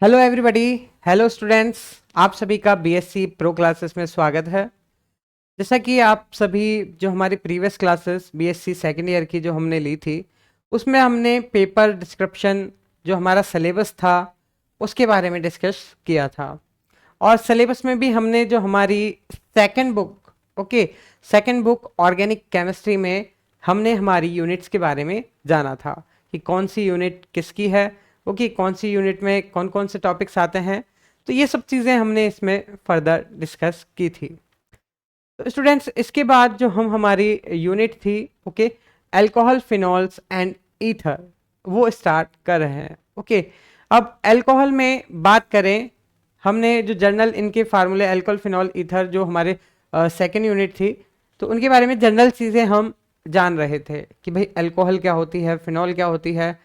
Hello everybody. Hello students. आप सभी का बीएससी प्रो क्लासेस में स्वागत है। जैसा कि आप सभी जो हमारी previous classes BSc second year की जो हमने ली थी, उसमें हमने पेपर डिस्क्रिप्शन जो हमारा सिलेबस था उसके बारे में डिस्कस किया था। और सिलेबस में भी हमने जो हमारी second book second book organic chemistry में हमने हमारी यूनिट्स के बारे में जाना था कि कौन सी यूनिट किसकी है, कौन सी यूनिट में कौन कौन से टॉपिक्स आते हैं। तो ये सब चीज़ें हमने इसमें फर्दर डिस्कस की थी। तो स्टूडेंट्स, इसके बाद जो हमारी यूनिट थी अल्कोहल, फिनॉल्स एंड ईथर, वो स्टार्ट कर रहे हैं। अब अल्कोहल में बात करें, हमने जो जर्नल इनके फार्मूले अल्कोहल, फिनॉल, ईथर जो हमारे सेकेंड यूनिट थी, तो उनके बारे में जनरल चीज़ें हम जान रहे थे कि भाई अल्कोहल क्या होती है, फिनॉल क्या होती है,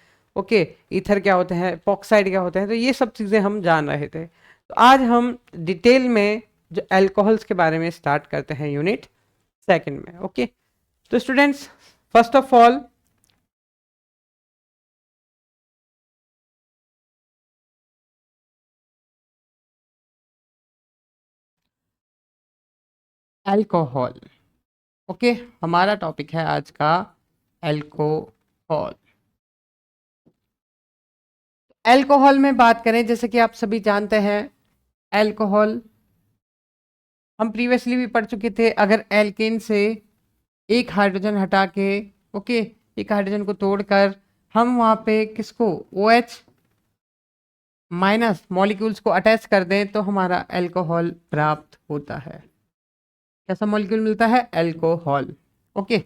ईथर क्या होते हैं, एपॉक्साइड क्या होते हैं। तो ये सब चीज़ें हम जान रहे थे। तो आज हम डिटेल में जो अल्कोहल्स के बारे में स्टार्ट करते हैं यूनिट सेकंड में। तो students, first of all alcohol. Okay हमारा टॉपिक है आज का अल्कोहल। अल्कोहल में बात करें, जैसे कि आप सभी जानते हैं, अल्कोहल हम प्रीवियसली भी पढ़ चुके थे। अगर एल्केन से एक हाइड्रोजन हटा के, ओके एक हाइड्रोजन को तोड़कर हम वहां पे किसको OH माइनस मॉलिक्यूल्स को अटैच कर दें तो हमारा अल्कोहल प्राप्त होता है। कैसा मॉलिक्यूल मिलता है? अल्कोहल। ओके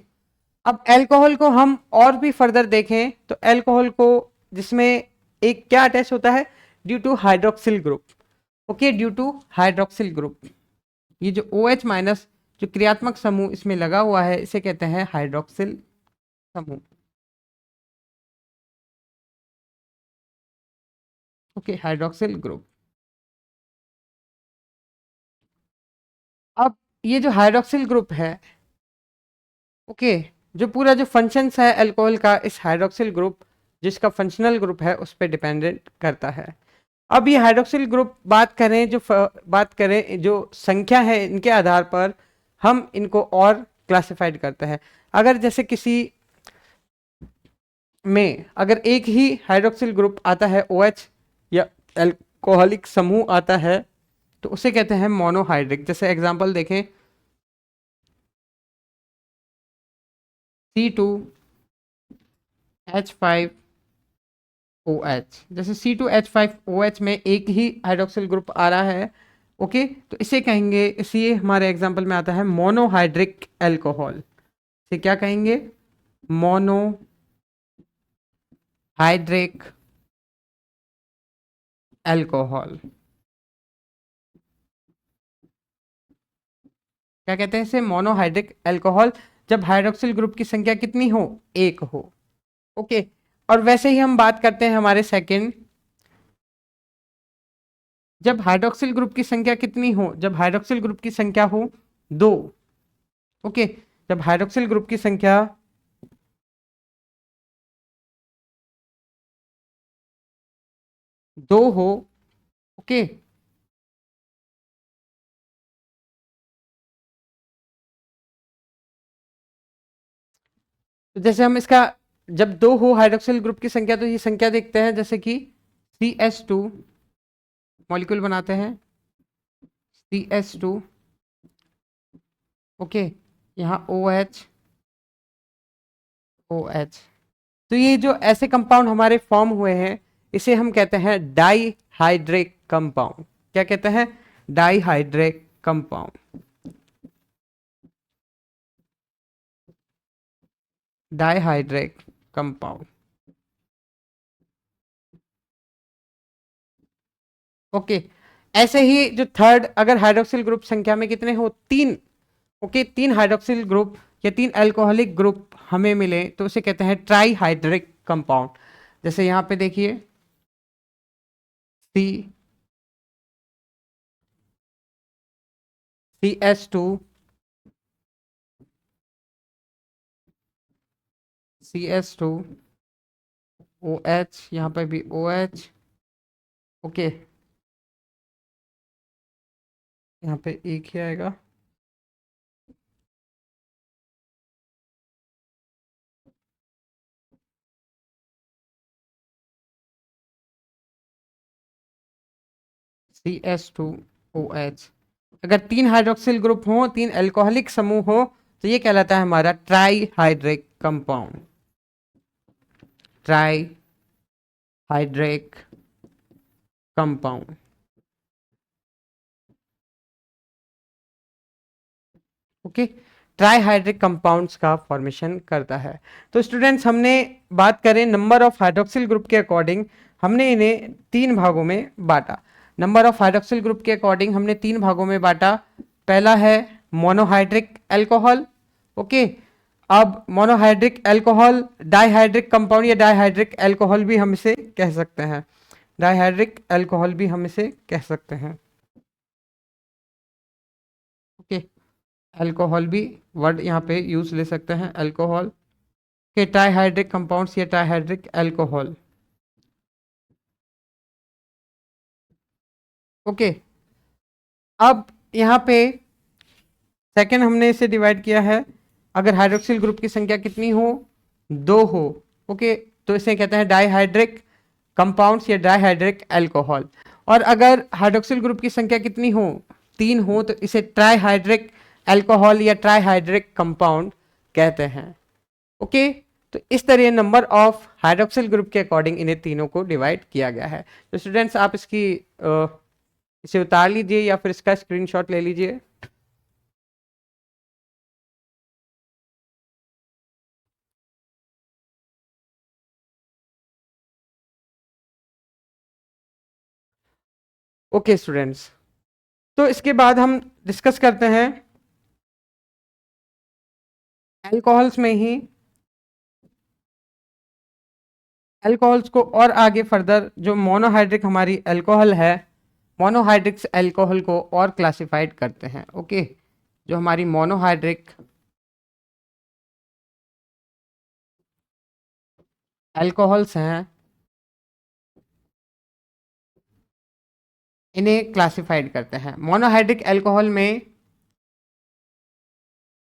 अब अल्कोहल को हम और भी फर्दर देखें तो अल्कोहल को जिसमें एक क्या अटैच होता है? Due to hydroxyl group. Due to hydroxyl group, ये जो OH माइनस जो क्रियात्मक समूह इसमें लगा हुआ है, इसे कहते हैं हाइड्रोक्सिल समूह। Hydroxyl group. अब ये जो हाइड्रोक्सिल ग्रुप है, ओके जो पूरा जो फंक्शंस है अल्कोहल का, इस हाइड्रोक्सिल ग्रुप जिसका फंक्शनल ग्रुप है उस पर डिपेंडेंट करता है। अब ये हाइड्रोक्सिल ग्रुप बात करें जो संख्या है, इनके आधार पर हम इनको और क्लासिफाइड करते हैं। अगर जैसे किसी में अगर एक ही हाइड्रोक्सिल ग्रुप आता है, OH या अल्कोहलिक समूह आता है, तो उसे कहते हैं मोनोहाइड्रिक। जैसे एग्जांपल देखें, C2H5OH। जैसे C2H5OH में एक ही हाइड्रोक्सिल ग्रुप आ रहा है, तो इसे कहेंगे, इसी हमारे एग्जांपल में आता है मोनोहाइड्रिक अल्कोहल। इसे क्या कहेंगे? Monohydric alcohol. क्या कहते हैं इसे? Monohydric alcohol. जब हाइड्रोक्सिल ग्रुप की संख्या कितनी हो? एक हो। ओके और वैसे ही हम बात करते हैं हमारे सेकंड, जब हाइड्रोक्सिल ग्रुप की संख्या कितनी हो? जब हाइड्रोक्सिल ग्रुप की संख्या हो दो। ओके जब हाइड्रोक्सिल ग्रुप की संख्या दो हो, ओके तो जैसे हम इसका, जब दो हो हाइड्रोक्सिल ग्रुप की संख्या, तो ये संख्या देखते हैं, जैसे कि CH2 मॉलिक्यूल बनाते हैं, CH2। यहाँ OH। तो ये जो ऐसे कंपाउंड हमारे फॉर्म हुए हैं, इसे हम कहते हैं डाईहाइड्रिक कंपाउंड। क्या कहते हैं? Dihydric compound. Dihydric compound. Okay ऐसे ही जो थर्ड, अगर हाइड्रोक्सिल ग्रुप संख्या में कितने हो? तीन। तीन हाइड्रोक्सिल ग्रुप या तीन अल्कोहलिक ग्रुप हमें मिले तो उसे कहते हैं ट्राईहाइड्रिक कंपाउंड। जैसे यहां पे देखिए, सी CH2, CH2 OH, यहाँ पे भी OH, ओके, यहाँ पे एक ही आएगा। CH2OH। अगर 3 हाइड्रोक्सिल ग्रुप हो, 3 अल्कोहलिक समूह हो, तो ये कहलाता है हमारा try hydric compound. Try hydric compound. Okay, trihydric compounds का फॉर्मेशन करता है। तो स्टूडेंट्स, हमने बात करें नंबर ऑफ हाइड्रोक्सिल ग्रुप के अकॉर्डिंग, हमने इन्हें 3 भागों में बांटा। नंबर ऑफ हाइड्रोक्सिल ग्रुप के अकॉर्डिंग हमने 3 भागों में बांटा। पहला है मोनोहाइड्रिक अल्कोहल। ओके, अब मोनोहाइड्रिक अल्कोहल, डाइहाइड्रिक कंपाउंड या डाइहाइड्रिक अल्कोहल भी हम इसे कह सकते हैं। डाइहाइड्रिक अल्कोहल भी हम इसे कह सकते हैं। ओके, अल्कोहल भी वर्ड यहाँ पे यूज ले सकते हैं, अल्कोहल के ट्राईहाइड्रिक कंपाउंड्स या ट्राईहाइड्रिक अल्कोहल। ओके, अब यहाँ पे सेकंड हमने इसे डिवाइड किया है। अगर हाइड्रोक्सिल ग्रुप की संख्या कितनी हो, 2 हो, ओके, तो इसे कहते हैं डाइहाइड्रिक कंपाउंड्स या डाइहाइड्रिक अल्कोहल। और अगर हाइड्रोक्सिल ग्रुप की संख्या कितनी हो, 3 हो, तो इसे ट्राईहाइड्रिक अल्कोहल या ट्राईहाइड्रिक कंपाउंड कहते हैं। ओके, तो इस तरह नंबर ऑफ हाइड्रोक्सिल ग्रुप के अकॉर्डिंग इन्हें तीनों को डिवाइड किया गया है। तो स्टूडेंट्स, आप इसे उतार लीजिए या फिर इसका स्क्रीनशॉट ले लीजिए। ओके स्टूडेंट्स, तो इसके बाद हम डिस्कस करते हैं अल्कोहल्स में ही, अल्कोहल्स को और आगे फर्दर जो मोनोहाइड्रिक हमारी अल्कोहल है, मोनोहाइड्रिक्स अल्कोहल को और क्लासिफाइड करते हैं। ओके, जो हमारी मोनोहाइड्रिक अल्कोहल्स हैं, इन्हें क्लासिफाइड करते हैं। मोनोहाइड्रिक अल्कोहल में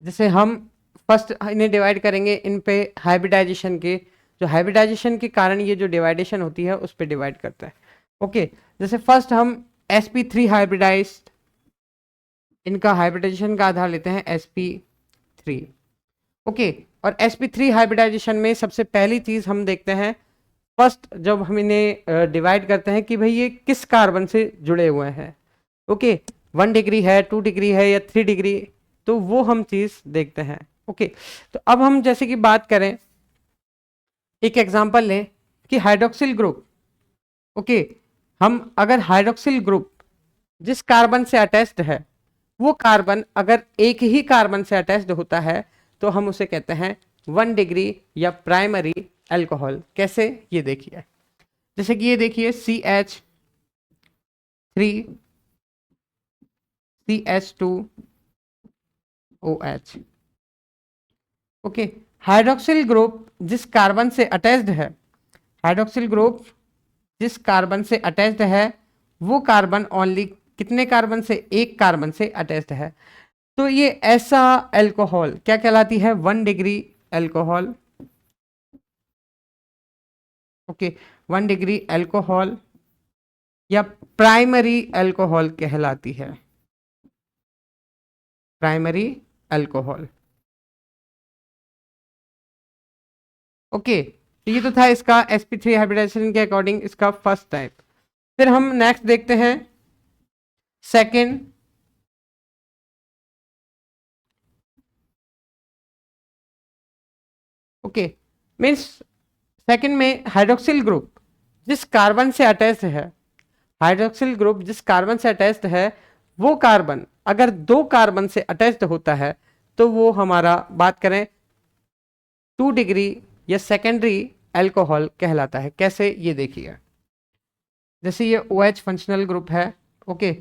जैसे हम फर्स्ट इन्हें डिवाइड करेंगे इन पे हाइब्रिडाइजेशन के, जो हाइब्रिडाइजेशन के कारण ये जो डिवाइडेशन होती है उस पे डिवाइड करता है। ओके, जैसे फर्स्ट हम sp3 हाइब्रिडाइज्ड, इनका हाइब्रिडाइजेशन का आधार लेते हैं sp3। ओके, और sp3 हाइब्रिडाइजेशन में सबसे पहली चीज हम देखते हैं, फर्स्ट जब हम इन्हें डिवाइड करते हैं कि भाई ये किस कार्बन से जुड़े हुए हैं। ओके, 1 डिग्री है, 2 डिग्री है या 3 डिग्री, तो वो हम चीज देखते हैं। ओके, तो अब हम जैसे कि बात करें, एक एग्जांपल लें कि हाइड्रोक्सिल ग्रुप। ओके, हम अगर हाइड्रोक्सिल ग्रुप जिस कार्बन से अटैच्ड है, वो कार्बन अगर एक ही कार्बन से अटैच्ड होता है, तो हम उसे कहते हैं 1 डिग्री या प्राइमरी अल्कोहल। कैसे, ये देखिए, जैसे कि ये देखिए CH3 CH2OH। Okay, hydroxyl group जिस कार्बन से अटैच्ड है, हाइड्रोक्सिल ग्रुप जिस कार्बन से अटैच्ड है, वो कार्बन ओनली कितने कार्बन से, एक कार्बन से अटैच्ड है। तो ये ऐसा अल्कोहल क्या कहलाती है, 1 degree alcohol. Okay, 1 degree alcohol या प्राइमरी अल्कोहल कहलाती है, प्राइमरी अल्कोहल। ओके, तो ये तो था इसका sp3 हाइब्रिडाइजेशन के अकॉर्डिंग इसका फर्स्ट टाइप। फिर हम नेक्स्ट देखते हैं सेकंड। ओके, मीन्स सेकंड में हाइड्रोक्सिल ग्रुप जिस कार्बन से अटैच्ड है, हाइड्रोक्सिल ग्रुप जिस कार्बन से अटैच्ड है, वो कार्बन अगर 2 कार्बन से अटैच्ड होता है, तो वो हमारा बात करें 2 डिग्री या सेकेंडरी अल्कोहल कहलाता है। कैसे, ये देखिए, जैसे ये OH फंक्शनल ग्रुप है। ओके,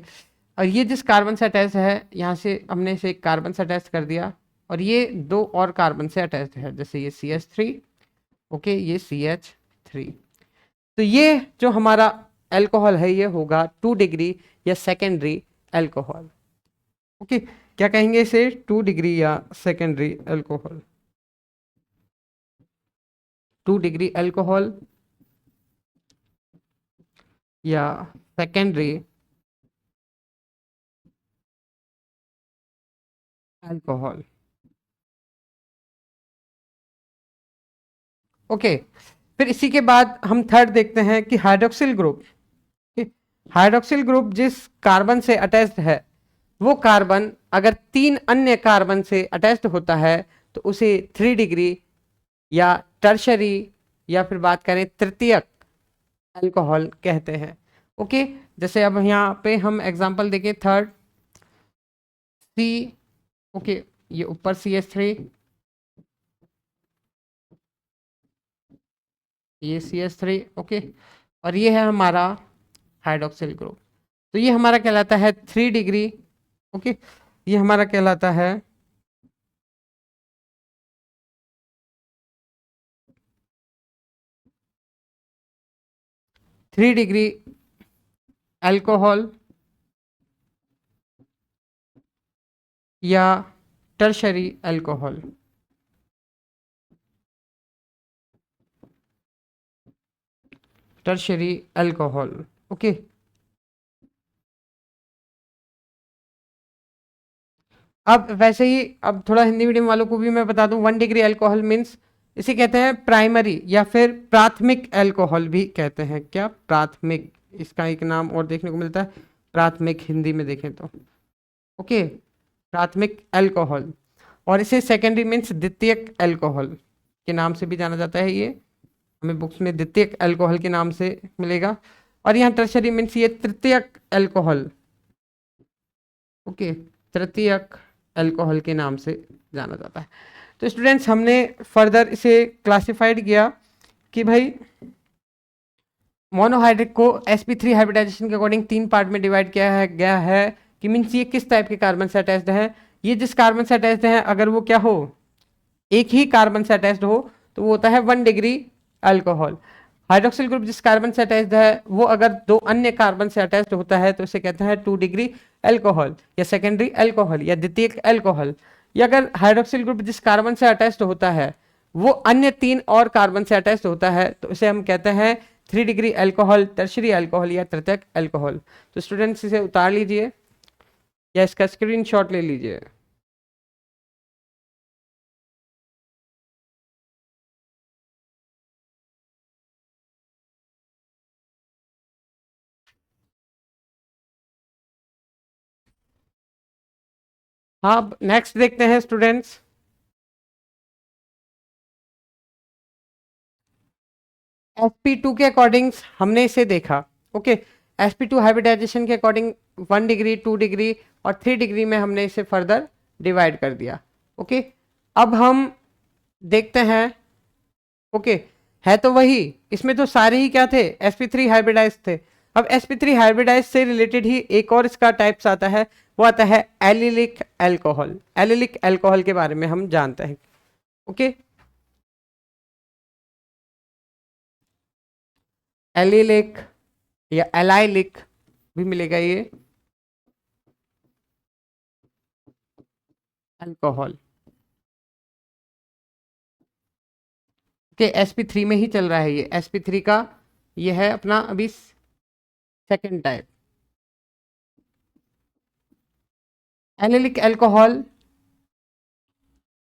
और ये जिस कार्बन से अटैच है, यहाँ से हमने इसे एक कार्बन से अटैच कर दिया, और ये 2 और कार्बन से अटैच है, जैसे ये CH3, ओके, ये CH3। तो ये जो हमारा एल्कोहल है ये होगा 2 डिग्री या सेकेंडरी एल्कोहल। ओके, क्या कहेंगे इसे? 2 डिग्री या सेकेंडरी एल्कोहल, 2 डिग्री एल्कोहल या सेकेंडरी एल्कोहल। ओके, फिर इसी के बाद हम थर्ड देखते हैं कि हाइड्रोक्सिल ग्रुप। हाइड्रोक्सिल ग्रुप जिस कार्बन से अटैच्ड है, वो कार्बन अगर 3 अन्य कार्बन से अटैच्ड होता है तो उसे 3 डिग्री या टर्शरी या फिर बात करें तृतीयक अल्कोहल कहते हैं। ओके, जैसे अब यहाँ पे हम एग्जांपल देखें, थर्ड सी, ओके, ये ऊपर CH3, ये CH3, ओके, और ये है हमारा हाइड्रोक्सिल ग्रुप। तो ये हमारा कहलाता है 3 डिग्री, ओके, ये हमारा कहलाता है 3 डिग्री अल्कोहल या tertiary alcohol. Tertiary alcohol, okay. अब वैसे ही अब थोड़ा हिंदी मीडियम वालों को भी मैं बता दूं, 1 डिग्री अल्कोहल मीन्स इसे कहते हैं प्राइमरी या फिर प्राथमिक अल्कोहल भी कहते हैं। क्या? प्राथमिक, इसका एक नाम और देखने को मिलता है प्राथमिक, हिंदी में देखें तो। ओके, प्राथमिक अल्कोहल। और इसे सेकेंडरी मीन्स द्वितीयक अल्कोहल के नाम से भी जाना जाता है। ये हमें बुक्स में द्वितीयक अल्कोहल के नाम से मिलेगा। और यहाँ टर्शरी मीन्स ये तृतीयक अल्कोहल, ओके, तृतीयक अल्कोहल के नाम से जाना जाता है। तो स्टूडेंट्स, हमने फर्दर इसे क्लासिफाइड किया कि भाई मोनोहाइड्रिक को sp3 हाइब्रिडाइजेशन के अकॉर्डिंग 3 पार्ट में डिवाइड किया गया है कि मीन्स ये किस टाइप के कार्बन से अटैच्ड है। ये जिस कार्बन से अटैच्ड है, अगर वो क्या हो, एक ही कार्बन से अटैच्ड हो, तो वो होता है 1 डिग्री अल्कोहल। हाइड्रोक्सिल ग्रुप जिस कार्बन से अटैच्ड है, वो अगर 2 अन्य कार्बन से अटैच्ड होता है तो इसे कहते हैं 2 डिग्री अल्कोहल या सेकेंडरी अल्कोहल या द्वितीयक अल्कोहल। या अगर हाइड्रोक्सिल ग्रुप जिस कार्बन से अटैच्ड होता है वो अन्य 3 और कार्बन से अटैच्ड होता है तो इसे हम कहते हैं 3 डिग्री अल्कोहल, टर्शरी अल्कोहल या तृतीयक अल्कोहल। तो स्टूडेंट्स, इसे उतार लीजिए या इसका स्क्रीनशॉट ले लीजिए। हाँ, नेक्स्ट देखते हैं स्टूडेंट्स। sp2 के अकॉर्डिंग हमने इसे देखा। ओके, sp2 हाइब्रिडाइजेशन के अकॉर्डिंग 1 डिग्री, 2 डिग्री और 3 डिग्री में हमने इसे फर्दर डिवाइड कर दिया। ओके, अब हम देखते हैं। ओके, है तो वही, इसमें तो सारे ही क्या थे, sp3 हाइब्रिडाइज थे। अब sp3 हाइब्रिडाइज से रिलेटेड ही एक और इसका टाइप्स आता है, वो आता है एलिलिक अल्कोहल। एलिलिक अल्कोहल के बारे में हम जानते हैं। ओके, एलिलिक या एलाइलिक भी मिलेगा ये अल्कोहल। ओके, sp3 में ही चल रहा है ये, sp3 का ये है अपना अभी second type. Allylic alcohol,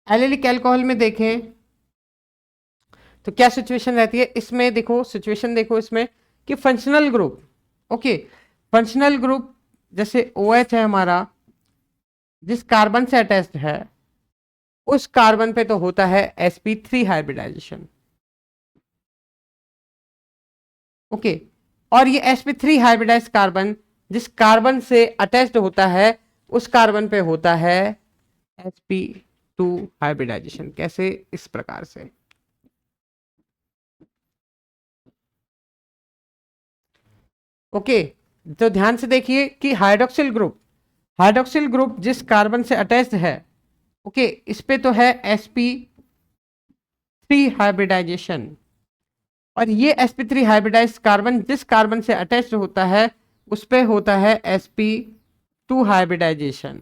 allylic alcohol में देखें तो क्या सिचुएशन रहती है इसमें, देखो सिचुएशन देखो इसमें कि functional group, okay, functional group जैसे OH है हमारा, जिस कार्बन से अटैच्ड है उस कार्बन पे तो होता है sp3 हाइब्रिडाइजेशन। ओके, और ये sp3 हाइब्रिडाइज कार्बन जिस कार्बन से अटैच्ड होता है उस कार्बन पे होता है sp2 हाइब्रिडाइजेशन। कैसे? इस प्रकार से। ओके, तो ध्यान से देखिए कि हाइड्रोक्सिल ग्रुप, हाइड्रोक्सिल ग्रुप जिस कार्बन से अटैच्ड है, ओके, इस पे तो है sp3 हाइब्रिडाइजेशन और ये sp3 हाइब्रिडाइज्ड कार्बन जिस कार्बन से अटैच्ड होता है उस पे होता है sp2 हाइब्रिडाइजेशन।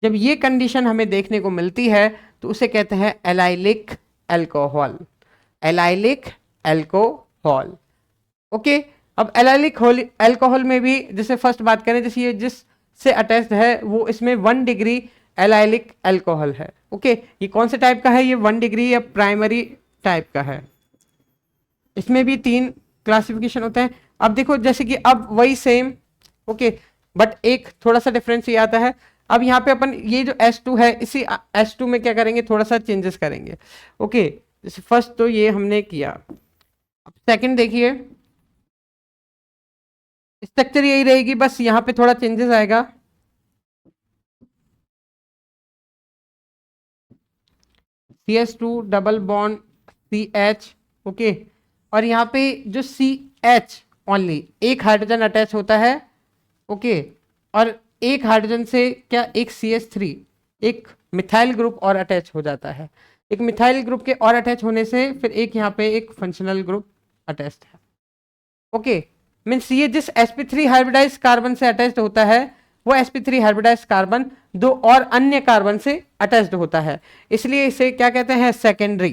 जब ये कंडीशन हमें देखने को मिलती है तो उसे कहते हैं allylic alcohol, allylic alcohol. Okay, अब एलाइलिक अल्कोहल में भी जैसे फर्स्ट बात करें, जैसे ये जिस से अटैच्ड है वो इसमें 1 डिग्री एलाइलिक अल्कोहल है। ओके, ये कौन से टाइप का है, ये 1 डिग्री या प्राइमरी टाइप का है। इसमें भी 3 क्लासिफिकेशन होते हैं। अब देखो जैसे कि अब वही सेम, ओके, बट एक थोड़ा सा डिफरेंस ये आता है। अब यहाँ पे अपन ये जो S2 है इसी S2 में क्या करेंगे, थोड़ा सा चेंजेस करेंगे। ओके, जैसे फर्स्ट तो ये हमने किया, अब सेकंड देखिए स्ट्रक्चर यही रहेगी, बस यहाँ पे थोड़ा चेंजेस आएगा। CS2 double bond CH, okay, और यहाँ पे जो CH ओनली एक हाइड्रोजन अटैच होता है। ओके, और एक हाइड्रोजन से क्या एक CH3 एक मिथाइल ग्रुप और अटैच हो जाता है। एक मिथाइल ग्रुप के और अटैच होने से फिर एक यहाँ पे एक फंक्शनल ग्रुप अटैच है। ओके, मीन्स ये जिस sp3 हाइब्रिडाइज्ड कार्बन से अटैच्ड होता है वो sp3 हाइब्रिडाइज्ड कार्बन 2 और अन्य कार्बन से अटैच्ड होता है, इसलिए इसे क्या कहते हैं, सेकेंडरी।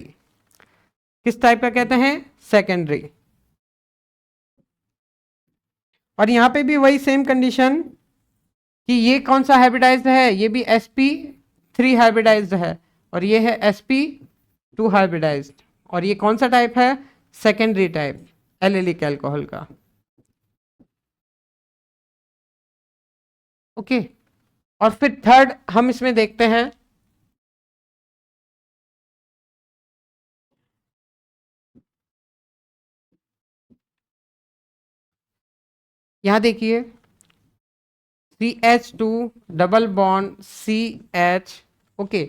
किस टाइप का कहते हैं, सेकेंडरी। और यहां पे भी वही सेम कंडीशन कि ये कौन सा हाइब्रिडाइज्ड है, ये भी sp3 हाइब्रिडाइज्ड है और ये है sp2 हाइब्रिडाइज्ड, और ये कौन सा टाइप है, सेकेंडरी टाइप एलिलिक अल्कोहल का। ओके, और फिर थर्ड हम इसमें देखते हैं, यहां देखिए CH2 double bond CH, okay,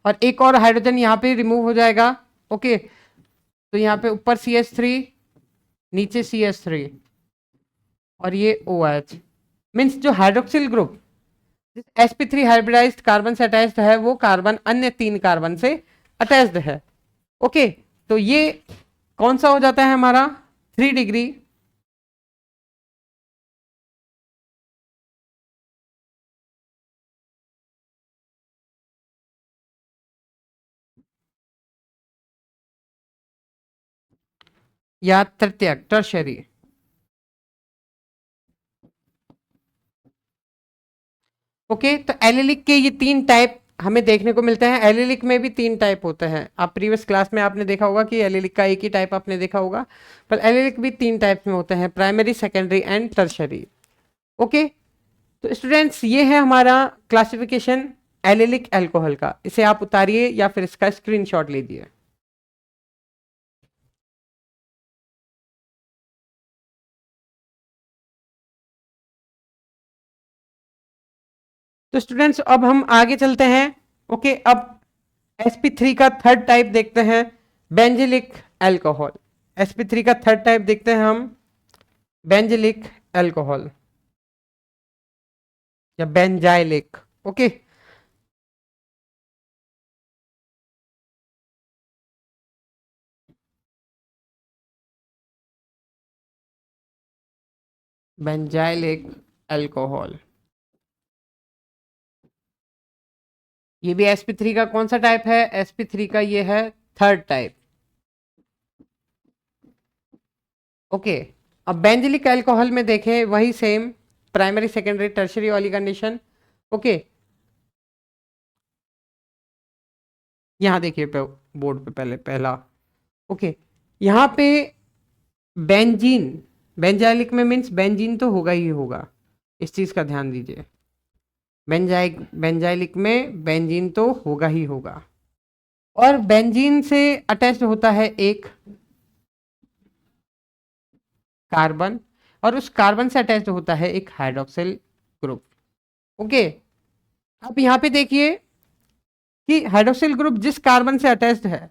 और एक और हाइड्रोजन यहाँ पे रिमूव हो जाएगा। ओके, तो यहाँ पे ऊपर CH3 नीचे CH3 और ये OH, मीन्स जो hydroxyl group sp3 hybridised carbon से अटैच्ड है वो कार्बन अन्य 3 कार्बन से अटैच्ड है। ओके, तो ये कौन सा हो जाता है हमारा 3 डिग्री, या तृतीयक टर्शरी। ओके, तो एलिलिक के ये 3 टाइप हमें देखने को मिलते हैं। एलिलिक में भी 3 टाइप होते हैं, आप प्रीवियस क्लास में आपने देखा होगा कि एलिलिक का एक ही टाइप आपने देखा होगा, पर एलिलिक भी 3 टाइप में होते हैं, primary, secondary and tertiary. Okay, तो स्टूडेंट्स ये है हमारा क्लासिफिकेशन एलिलिक अल्कोहल का, इसे आप उतारिए या फिर इसका स्क्रीनशॉट लीजिए। तो स्टूडेंट्स अब हम आगे चलते हैं। ओके, अब sp3 का थर्ड टाइप देखते हैं, बेंजिलिक अल्कोहल। sp3 का थर्ड टाइप देखते हैं हम, बेंजिलिक अल्कोहल या बेंजाइलिक। ओके, बेंजाइलिक अल्कोहल, ये भी sp3 का कौन सा टाइप है, sp3 का ये है थर्ड टाइप। ओके, अब बेंजिलिक अल्कोहल में देखें वही सेम प्राइमरी, सेकेंडरी, टर्शरी वाली कंडीशन। ओके, यहां देखिए बोर्ड पे पहले पहला। ओके, यहाँ पे बेंजीन, बेंजाइलिक में मीन्स बेंजीन तो होगा ही होगा, इस चीज का ध्यान दीजिए। बेंजाइलिक में बेंजीन तो होगा ही होगा, और बेंजीन से अटैच्ड होता है एक कार्बन, और उस कार्बन से अटैच्ड होता है एक हाइड्रोक्सिल ग्रुप। ओके, अब यहाँ पे देखिए कि हाइड्रोक्सिल ग्रुप जिस कार्बन से अटैच्ड है,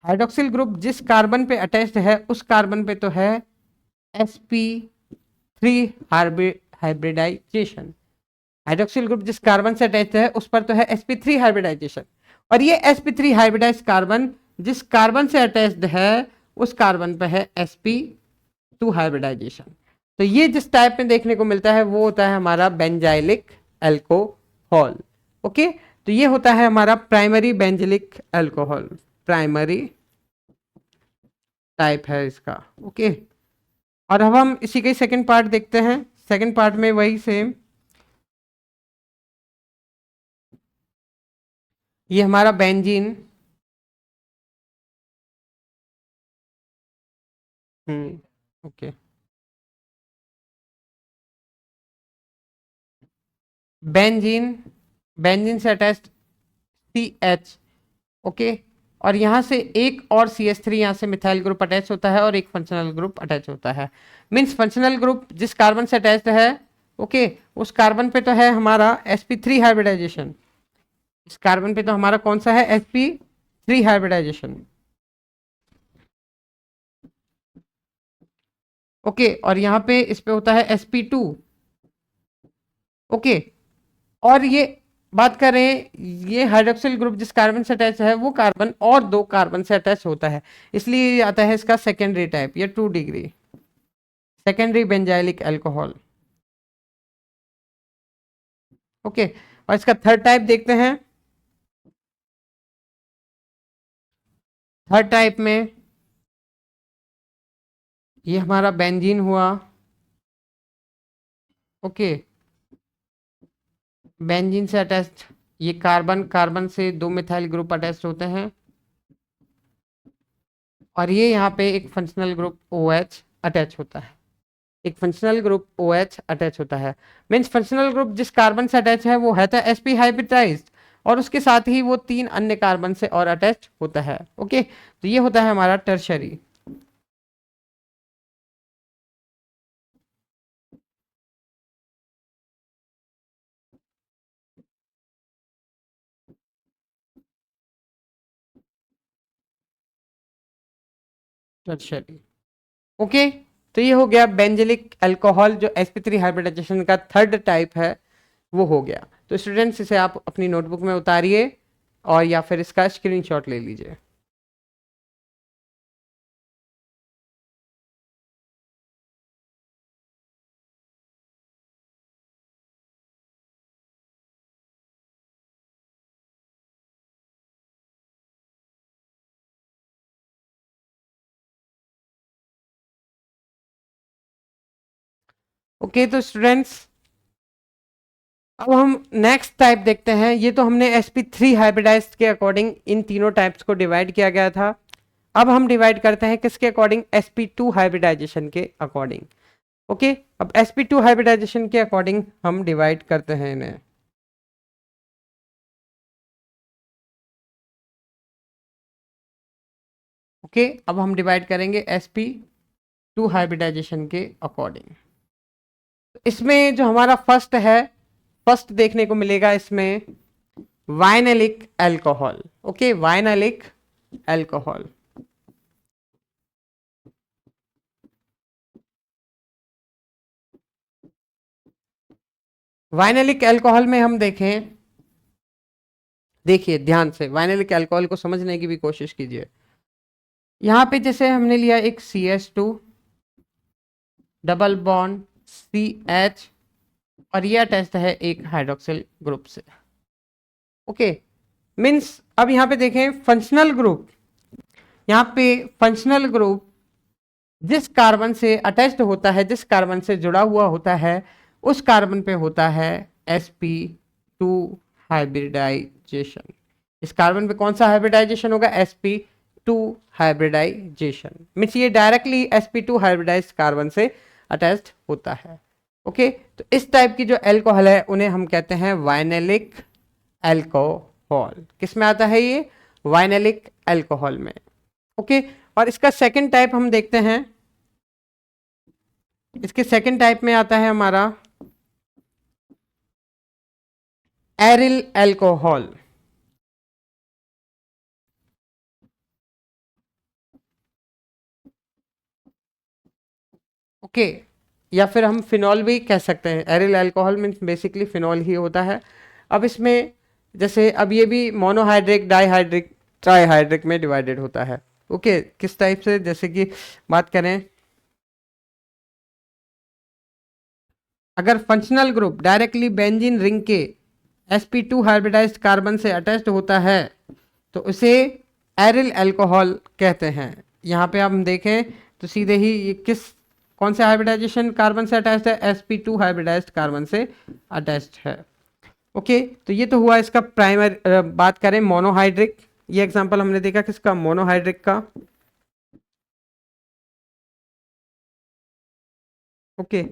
हाइड्रोक्सिल ग्रुप जिस कार्बन पे अटैच्ड है उस कार्बन पे तो है sp3 हाइब्रिडाइजेशन। हाइड्रोक्सिल ग्रुप जिस कार्बन से अटैच्ड है उस पर तो है sp3 हाइब्रिडाइजेशन, और ये sp3 हाइब्रिडाइज्ड कार्बन जिस कार्बन से अटैच्ड है उस कार्बन पे है sp2 हाइब्रिडाइजेशन। तो ये जिस टाइप में देखने को मिलता है वो होता है हमारा बेंजाइलिक अल्कोहल। ओके, तो ये होता है हमारा primary benzylic alcohol, primary type है इसका। ओके, और अब हम इसी का सेकंड पार्ट देखते हैं। सेकंड पार्ट में वही सेम, ये हमारा बेंजीन, ओके, बेंजीन, बेंजीन से अटैच्ड CH। ओके, और यहाँ से एक और CH3 यहाँ से मिथाइल ग्रुप अटैच होता है और एक फंक्शनल ग्रुप अटैच होता है। मीन्स फंक्शनल ग्रुप जिस कार्बन से अटैच्ड है, ओके, उस कार्बन पे तो है हमारा sp3 हाइब्रिडाइजेशन। इस कार्बन पे तो हमारा कौन सा है, sp3 हाइब्रिडाइजेशन। ओके, और यहाँ पे इस पे होता है sp2। ओके, और ये बात करें, ये हाइड्रोक्सिल ग्रुप जिस कार्बन से अटैच है वो कार्बन और दो कार्बन से अटैच होता है, इसलिए ये आता है इसका सेकेंडरी टाइप, या 2 degree secondary benzylic alcohol. Okay, और इसका थर्ड टाइप देखते हैं। थर्ड टाइप में ये हमारा बेंजीन हुआ। ओके, बेंजीन से अटैच्ड ये कार्बन, कार्बन से दो मिथाइल ग्रुप अटैच होते हैं, और ये यहाँ पे एक फंक्शनल ग्रुप OH अटैच होता है, एक फंक्शनल ग्रुप OH अटैच होता है। मीन्स फंक्शनल ग्रुप जिस कार्बन से अटैच है वो है था sp हाइब्रिडाइज्ड, और उसके साथ ही वो 3 अन्य कार्बन से और अटैच होता है। ओके, तो ये होता है हमारा टर्शरी। टर्शरी, ओके, तो ये हो गया बेंजिलिक अल्कोहल, जो sp3 हाइब्रिडाइजेशन का थर्ड टाइप है वो हो गया। तो स्टूडेंट्स इसे आप अपनी नोटबुक में उतारिए और या फिर इसका स्क्रीनशॉट ले लीजिए। ओके, तो स्टूडेंट्स अब हम नेक्स्ट टाइप देखते हैं। ये तो हमने sp3 हाइब्रिडाइज्ड के अकॉर्डिंग इन तीनों टाइप्स को डिवाइड किया गया था। अब हम डिवाइड करते हैं किसके अकॉर्डिंग, sp2 हाइब्रिडाइजेशन के अकॉर्डिंग। ओके, अब sp2 हाइब्रिडाइजेशन के अकॉर्डिंग हम डिवाइड करते हैं इन्हें। ओके, अब हम डिवाइड करेंगे sp2 हाइब्रिडाइजेशन के अकॉर्डिंग। इसमें जो हमारा फर्स्ट है, फर्स्ट देखने को मिलेगा इसमें vinylic alcohol. Okay, vinylic alcohol. Vinylic alcohol में हम देखें, देखिए ध्यान से वाइनेलिक अल्कोहल को समझने की भी कोशिश कीजिए। यहां पे जैसे हमने लिया एक CH2 डबल बॉन्ड CH, और ये अटैच्ड है एक हाइड्रोक्सिल ग्रुप से। ओके, मीन्स अब यहां पे देखें फंक्शनल ग्रुप, यहां पे फंक्शनल ग्रुप जिस कार्बन से अटैच्ड होता है, जिस कार्बन से जुड़ा हुआ होता है, उस कार्बन पे होता है sp2 हाइब्रिडाइजेशन। इस कार्बन पे कौन सा हाइब्रिडाइजेशन होगा, sp2 हाइब्रिडाइजेशन। मीन्स ये डायरेक्टली sp2 हाइब्रिडाइज्ड कार्बन से अटैच्ड होता है। ओके, तो इस टाइप की जो एल्कोहल है उन्हें हम कहते हैं वाइनेलिक अल्कोहल। किस में आता है ये, वाइनेलिक अल्कोहल में। ओके, और इसका सेकंड टाइप हम देखते हैं। इसके सेकंड टाइप में आता है हमारा एरिल अल्कोहल। ओके, या फिर हम फिनॉल भी कह सकते हैं। Aryl alcohol means basically phenol ही होता है। अब इसमें जैसे अब ये भी मोनोहाइड्रिक, डाइहाइड्रिक, ट्राइहाइड्रिक में डिवाइडेड होता है। ओके, किस टाइप से, जैसे कि बात करें, अगर functional group directly benzene ring के sp2 हाइब्रिडाइज्ड कार्बन से अटैच्ड होता है तो उसे एरिल अल्कोहल कहते हैं। यहाँ पे हम देखें तो सीधे ही ये किस, कौन से हाइब्रिडाइजेशन कार्बन से अटैच्ड है, sp2 हाइब्रिडाइज्ड कार्बन से अटैच्ड है। ओके, तो ये तो हुआ इसका प्राइमरी। बात करें मोनोहाइड्रिक, ये एग्जांपल हमने देखा किसका, मोनोहाइड्रिक का। ओके,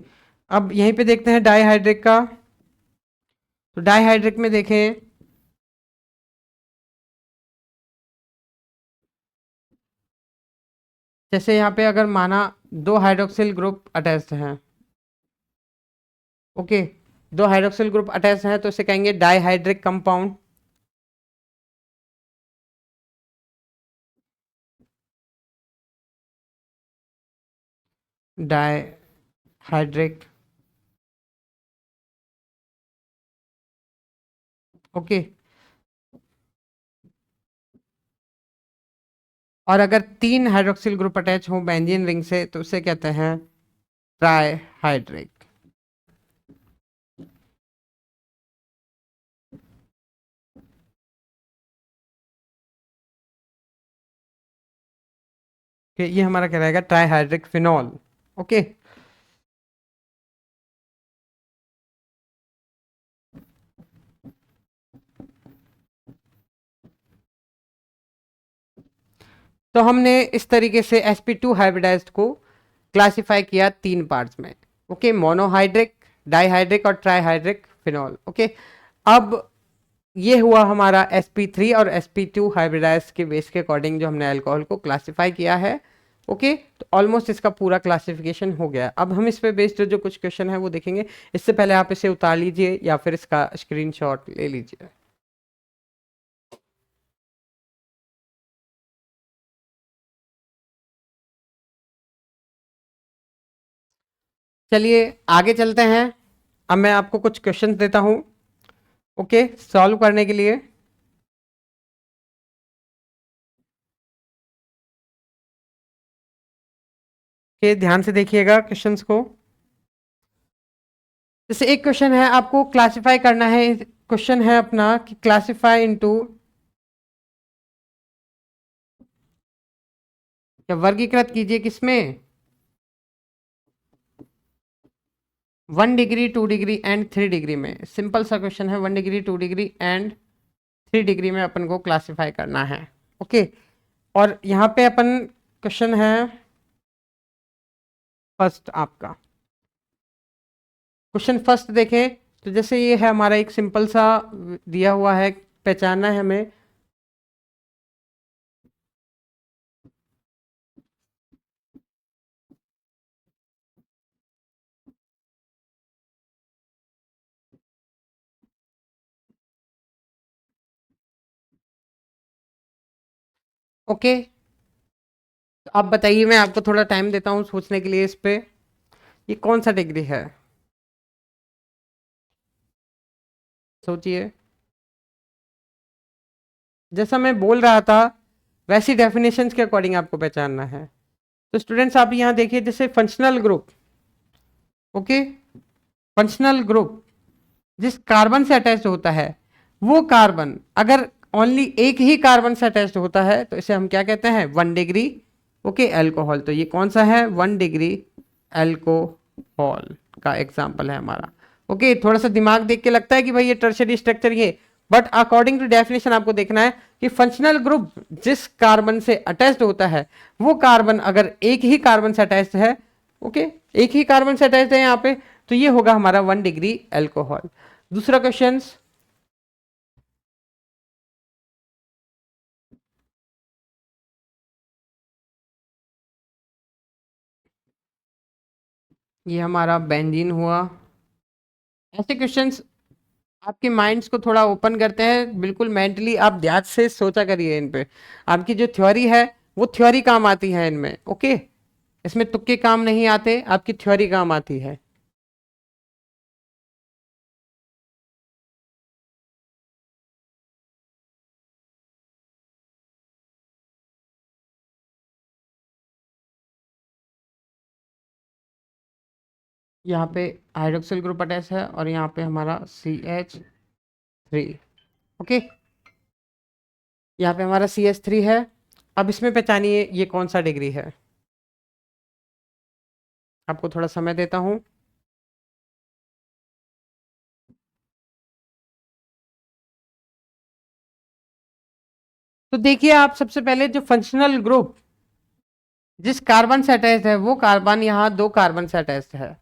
अब यहीं पे देखते हैं डाईहाइड्रिक का। तो डाईहाइड्रिक में देखें, जैसे यहाँ पे अगर माना दो हाइड्रोक्सिल ग्रुप अटैच्ड हैं, ओके, दो हाइड्रोक्सिल ग्रुप अटैच्ड हैं तो इसे कहेंगे डाईहाइड्रिक कंपाउंड। Dihydric, okay. और अगर तीन हाइड्रोक्सिल ग्रुप अटैच हो बेंजीन रिंग से तो उसे कहते हैं ट्राईहाइड्रिक। ये हमारा क्या रहेगा, ट्राईहाइड्रिक फिनॉल। ओके, तो हमने इस तरीके से sp2 हाइब्रिडाइज्ड को क्लासिफाई किया तीन पार्ट्स में। ओके, मोनोहाइड्रिक, डाईहाइड्रिक और ट्राईहाइड्रिक फिनॉल। ओके, अब ये हुआ हमारा sp3 और sp2 हाइब्रिडाइज के बेस के अकॉर्डिंग जो हमने अल्कोहल को क्लासिफाई किया है। ओके, तो ऑलमोस्ट इसका पूरा क्लासिफिकेशन हो गया। अब हम इस पे बेस्ड जो कुछ क्वेश्चन है वो देखेंगे। इससे पहले आप इसे उतार लीजिए या फिर इसका स्क्रीनशॉट ले लीजिए। चलिए आगे चलते हैं। अब मैं आपको कुछ क्वेश्चन देता हूं, ओके, सॉल्व करने के लिए। ओके, ध्यान से देखिएगा क्वेश्चंस को। जैसे एक क्वेश्चन है, आपको क्लासिफाई करना है। क्वेश्चन है अपना कि क्लासिफाई इनटू, या वर्गीकृत कीजिए किसमें, 1 डिग्री, 2 डिग्री एंड 3 डिग्री में। सिंपल सा क्वेश्चन है, 1 डिग्री, 2 डिग्री एंड 3 डिग्री में अपन को क्लासिफाई करना है। ओके, और यहाँ पे अपन क्वेश्चन है फर्स्ट आपका, क्वेश्चन फर्स्ट देखें तो जैसे ये है हमारा एक सिंपल सा दिया हुआ है, पहचानना है हमें। ओके, तो आप बताइए, मैं आपको थोड़ा टाइम देता हूँ सोचने के लिए इस पे, ये कौन सा डिग्री है, सोचिए। जैसा मैं बोल रहा था वैसी डेफिनेशंस के अकॉर्डिंग आपको पहचानना है। तो स्टूडेंट्स आप यहाँ देखिए, जैसे functional group, okay, functional group जिस कार्बन से अटैच होता है, वो कार्बन अगर ओनली एक ही कार्बन से अटैच होता है तो इसे हम क्या कहते हैं, 1 डिग्री, ओके, अल्कोहल। तो ये कौन सा है, 1 डिग्री अल्कोहल का एग्जाम्पल है हमारा। ओके, थोड़ा सा दिमाग देख के लगता है कि भाई ये टर्शरी स्ट्रक्चर ये, बट अकॉर्डिंग टू डेफिनेशन आपको देखना है कि फंक्शनल ग्रुप जिस कार्बन से अटैच्ड होता है, वो कार्बन अगर एक ही कार्बन से अटैच्ड है, ओके, एक ही कार्बन से अटैच्ड है यहाँ पे, तो ये होगा हमारा 1 डिग्री अल्कोहल। दूसरा क्वेश्चन, ये हमारा बेंजीन हुआ। ऐसे क्वेश्चंस आपके माइंड्स को थोड़ा ओपन करते हैं, बिल्कुल मेंटली आप ध्यान से सोचा करिए इन पे। आपकी जो थ्योरी है वो थ्योरी काम आती है इनमें, ओके, इसमें तुक्के काम नहीं आते, आपकी थ्योरी काम आती है। यहाँ पे हाइड्रोक्सिल ग्रुप अटैच है और यहाँ पे हमारा CH3। ओके, यहाँ पे हमारा CH3 है। अब इसमें पहचानिए ये कौन सा डिग्री है। आपको थोड़ा समय देता हूँ। तो देखिए आप सबसे पहले जो फंक्शनल ग्रुप जिस कार्बन से अटैच्ड है वो कार्बन यहाँ 2 कार्बन से अटैच्ड है,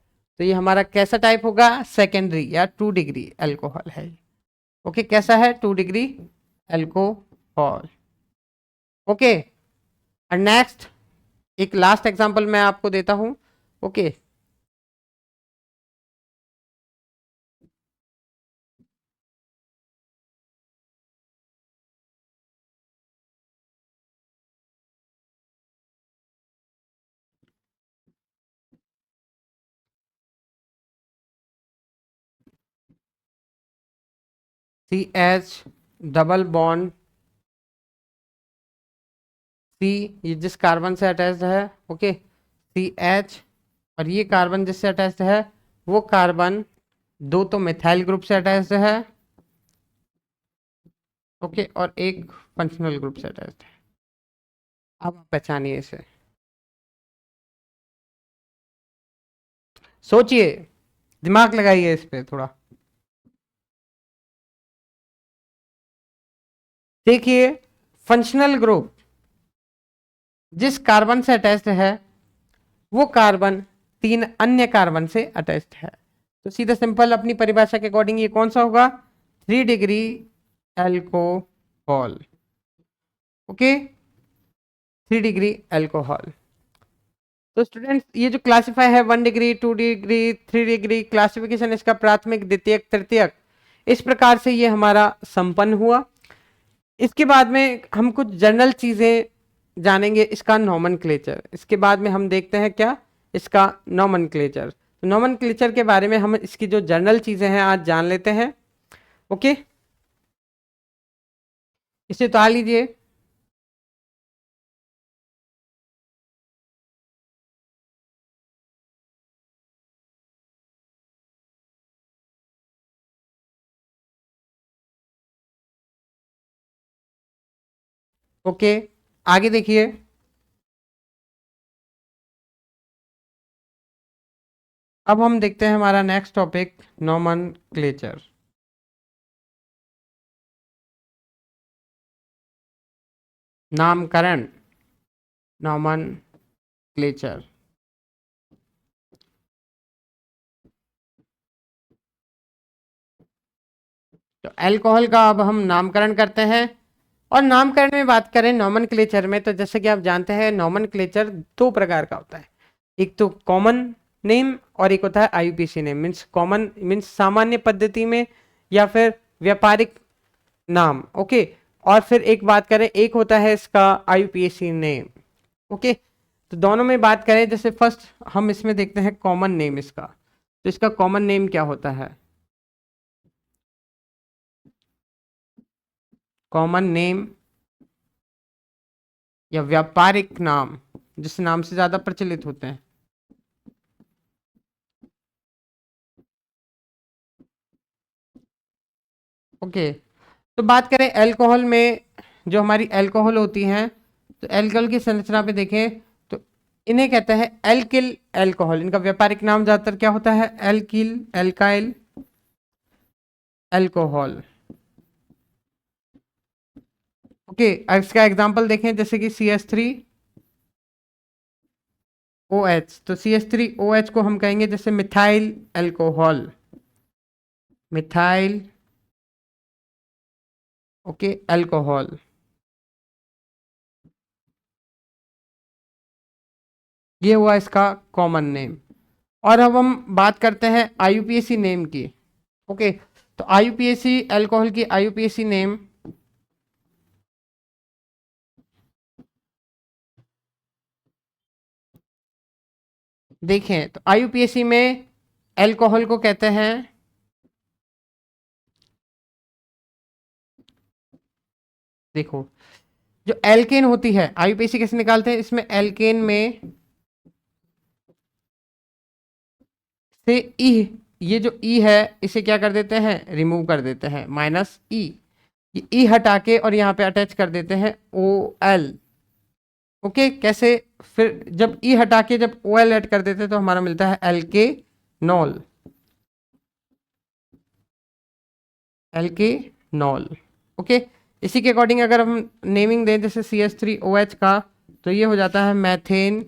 तो ये हमारा कैसा टाइप होगा, सेकेंडरी या 2 डिग्री अल्कोहल है। ओके, कैसा है, 2 डिग्री अल्कोहल। ओके, और नेक्स्ट एक लास्ट एग्जांपल मैं आपको देता हूं। Okay, CH double bond C, ये जिस कार्बन से अटैच्ड है। ओके, CH, और ये कार्बन जिससे अटैच्ड है वो कार्बन 2 तो मिथाइल ग्रुप से अटैच्ड है। ओके, और एक फंक्शनल ग्रुप से अटैच्ड है। अब आप पहचानिए इसे, सोचिए, दिमाग लगाइए इस पे थोड़ा। देखिए, फंक्शनल ग्रुप जिस कार्बन से अटैच्ड है वो कार्बन 3 अन्य कार्बन से अटैच्ड है। तो सीधा सिंपल अपनी परिभाषा के अकॉर्डिंग ये कौन सा होगा, 3 degree alcohol. Okay, 3 degree alcohol. तो स्टूडेंट्स ये जो क्लासिफाई है 1 डिग्री 2 डिग्री 3 डिग्री, क्लासिफिकेशन इसका प्राथमिक द्वितीयक तृतीयक, इस प्रकार से ये हमारा संपन्न हुआ। इसके बाद में हम कुछ जनरल चीजें जानेंगे, इसका नॉमनक्लेचर। इसके बाद में हम देखते हैं क्या, इसका नॉमनक्लेचर। तो नॉमनक्लेचर के बारे में हम इसकी जो जनरल चीजें हैं आज जान लेते हैं। ओके, इसे उतार लीजिए। ओके, आगे देखिए। अब हम देखते हैं हमारा नेक्स्ट टॉपिक, नॉमनक्लेचर। नामकरण, नॉमनक्लेचर। तो अल्कोहल का अब हम नामकरण करते हैं। और नामकरण में बात करें नॉमनक्लेचर में, तो जैसे कि आप जानते हैं नॉमनक्लेचर 2 प्रकार का होता है। एक तो कॉमन नेम और एक होता है IUPAC name. Means common means सामान्य पद्धति में या फिर व्यापारिक नाम। ओके, और फिर एक बात करें, एक होता है इसका आईयूपीएसी नेम। ओके, तो दोनों में बात करें, जैसे फर्स्ट हम इसमें देखते हैं कॉमन नेम इसका। तो इसका कॉमन नेम क्या होता है, कॉमन नेम या व्यापारिक नाम जिस नाम से ज्यादा प्रचलित होते हैं। ओके, तो बात करें अल्कोहल में, जो हमारी अल्कोहल होती हैं, तो अल्कोहल की संरचना पे देखें तो इन्हें कहते हैं एल्किल अल्कोहल। इनका व्यापारिक नाम ज्यादातर क्या होता है, एल्किल एल्काइल अल्कोहल। ओके, इसका एग्जांपल देखें जैसे कि CH3OH। तो CH3OH को हम कहेंगे जैसे methyl alcohol, methyl okay alcohol. ये हुआ इसका कॉमन नेम। और अब हम बात करते हैं आईयूपीएसी नेम की। ओके, तो आईयूपीएसी अल्कोहल की आईयूपीएसी नेम देखें, तो आईयूपीएसी में अल्कोहल को कहते हैं, देखो जो एल्केन होती है, आईयूपीएसी कैसे निकालते हैं, इसमें एल्केन में से ई, ये जो ई है इसे क्या कर देते हैं, रिमूव कर देते हैं, माइनस ई, ये ई हटा के और यहाँ पे अटैच कर देते हैं ओ एल। ओके, कैसे, फिर जब ई हटा के जब ओ एल ऐड कर देते हैं तो हमारा मिलता है alkanol, alkanol. Okay, इसी के अकॉर्डिंग अगर हम नेमिंग दें जैसे C H three O H का, तो ये हो जाता है मैथेन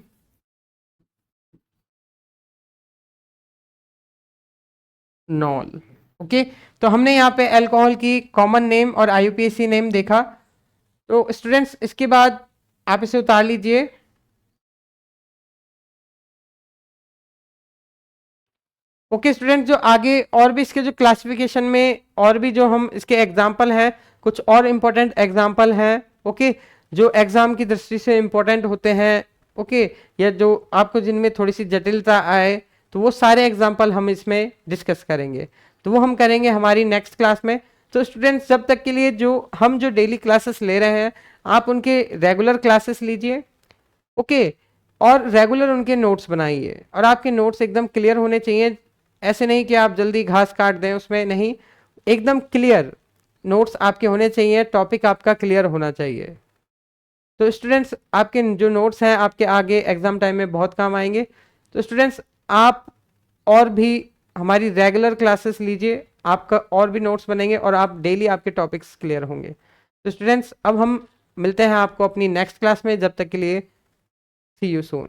नॉल। ओके, तो हमने यहाँ पे अल्कोहल की कॉमन नेम और आईयूपीएसी नेम देखा। तो स्टूडेंट्स इसके बाद आप इसे उतार लीजिए। ओके स्टूडेंट, जो आगे और भी इसके जो क्लासिफिकेशन में और भी जो हम इसके एग्जाम्पल हैं, कुछ और इम्पोर्टेंट एग्जाम्पल हैं, ओके, जो एग्जाम की दृष्टि से इम्पोर्टेंट होते हैं, ओके, या जो आपको जिनमें थोड़ी सी जटिलता आए, तो वो सारे एग्जाम्पल हम इसमें डिस्कस करेंगे। तो वो हम करेंगे हमारी नेक्स्ट क्लास में। तो स्टूडेंट्स जब तक के लिए जो हम जो डेली क्लासेस ले रहे हैं, आप उनके रेगुलर क्लासेस लीजिए, ओके, और रेगुलर उनके नोट्स बनाइए, और आपके नोट्स एकदम क्लियर होने चाहिए। ऐसे नहीं कि आप जल्दी घास काट दें उसमें, नहीं, एकदम क्लियर नोट्स आपके होने चाहिए, टॉपिक आपका क्लियर होना चाहिए। तो स्टूडेंट्स आपके जो नोट्स हैं आपके आगे एग्जाम टाइम में बहुत काम आएंगे। तो स्टूडेंट्स आप और भी हमारी रेगुलर क्लासेस लीजिए, आपका और भी नोट्स बनेंगे और आप डेली आपके टॉपिक्स क्लियर होंगे। तो स्टूडेंट्स अब हम मिलते हैं आपको अपनी नेक्स्ट क्लास में, जब तक के लिए सी यू सून।